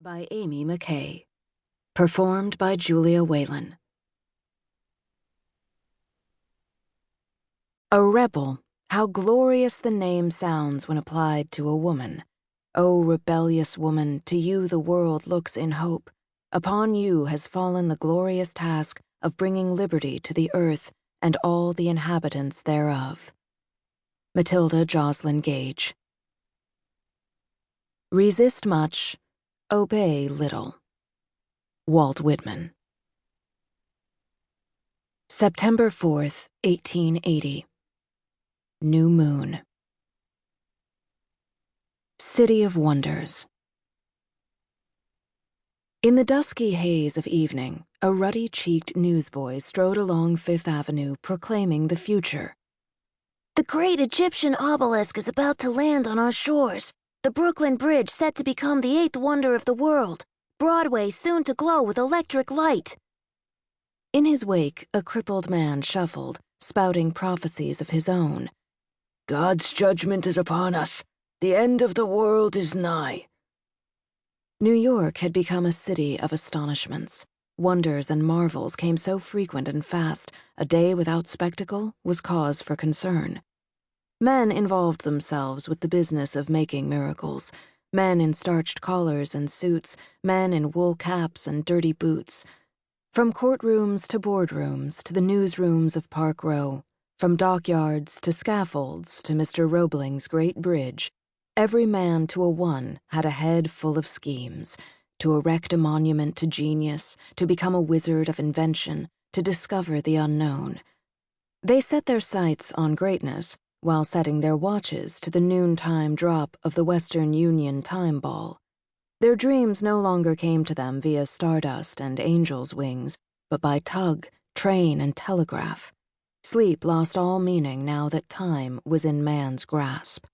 by Amy McKay. Performed by Julia Whelan. A rebel, how glorious the name sounds when applied to a woman. O rebellious woman, to you the world looks in hope. Upon you has fallen the glorious task of bringing liberty to the earth and all the inhabitants thereof. Matilda Joslyn Gage. Resist much, obey little. Walt Whitman. September 4th, 1880. New Moon. City of Wonders. In the dusky haze of evening, a ruddy-cheeked newsboy strode along Fifth Avenue proclaiming the future. The great Egyptian obelisk is about to land on our shores. The Brooklyn Bridge set to become the 8th wonder of the world. Broadway soon to glow with electric light. In his wake, a crippled man shuffled, spouting prophecies of his own. God's judgment is upon us. The end of the world is nigh. New York had become a city of astonishments. Wonders and marvels came so frequent and fast, a day without spectacle was cause for concern. Men involved themselves with the business of making miracles. Men in starched collars and suits, men in wool caps and dirty boots. From courtrooms to boardrooms to the newsrooms of Park Row, from dockyards to scaffolds to Mr. Roebling's great bridge, every man to a one had a head full of schemes, to erect a monument to genius, to become a wizard of invention, to discover the unknown. They set their sights on greatness while setting their watches to the noontime drop of the Western Union time ball. Their dreams no longer came to them via stardust and angels' wings, but by tug, train, and telegraph. Sleep lost all meaning now that time was in man's grasp.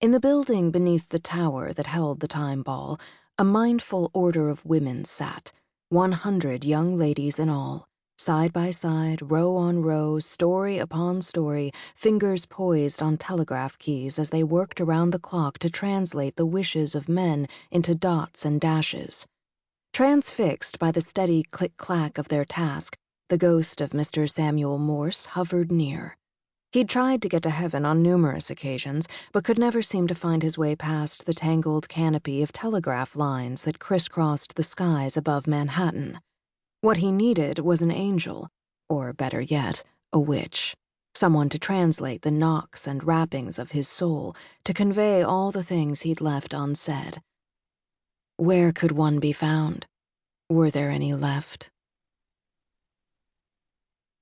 In the building beneath the tower that held the time ball, a mindful order of women sat, 100 young ladies in all, side by side, row on row, story upon story, fingers poised on telegraph keys as they worked around the clock to translate the wishes of men into dots and dashes. Transfixed by the steady click-clack of their task, the ghost of Mr. Samuel Morse hovered near. He'd tried to get to heaven on numerous occasions, but could never seem to find his way past the tangled canopy of telegraph lines that crisscrossed the skies above Manhattan. What he needed was an angel, or better yet, a witch, someone to translate the knocks and rappings of his soul, to convey all the things he'd left unsaid. Where could one be found? Were there any left?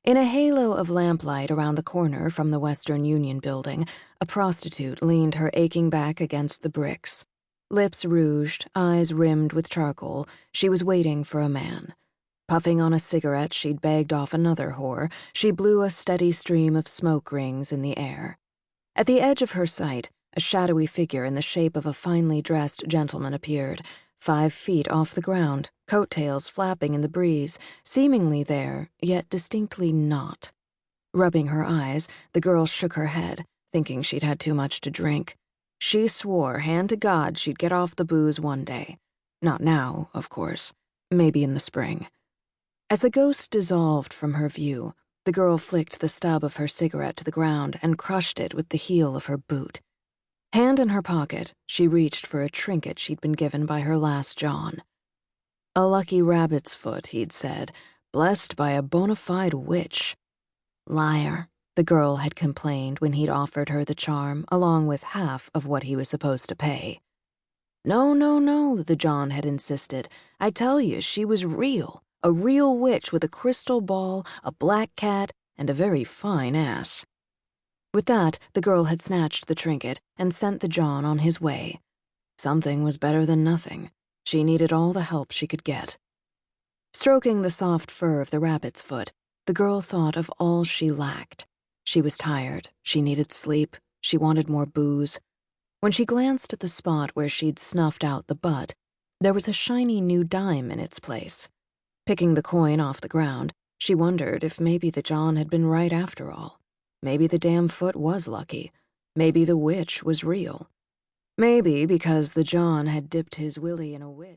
In a halo of lamplight around the corner from the Western Union building, a prostitute leaned her aching back against the bricks. Lips rouged, eyes rimmed with charcoal, she was waiting for a man. Puffing on a cigarette she'd begged off another whore, she blew a steady stream of smoke rings in the air. At the edge of her sight, a shadowy figure in the shape of a finely dressed gentleman appeared, 5 feet off the ground, coattails flapping in the breeze, seemingly there, yet distinctly not. Rubbing her eyes, the girl shook her head, thinking she'd had too much to drink. She swore, hand to God, she'd get off the booze one day. Not now, of course. Maybe in the spring. As the ghost dissolved from her view, the girl flicked the stub of her cigarette to the ground and crushed it with the heel of her boot. Hand in her pocket, she reached for a trinket she'd been given by her last John. A lucky rabbit's foot, he'd said, blessed by a bona fide witch. Liar, the girl had complained when he'd offered her the charm, along with half of what he was supposed to pay. No, no, no, the John had insisted. I tell you, she was real. A real witch with a crystal ball, a black cat, and a very fine ass. With that, the girl had snatched the trinket and sent the John on his way. Something was better than nothing. She needed all the help she could get. Stroking the soft fur of the rabbit's foot, the girl thought of all she lacked. She was tired, she needed sleep, she wanted more booze. When she glanced at the spot where she'd snuffed out the butt, there was a shiny new dime in its place. Picking the coin off the ground, she wondered if maybe the John had been right after all. Maybe the damn foot was lucky. Maybe the witch was real. Maybe because the John had dipped his willy in a witch.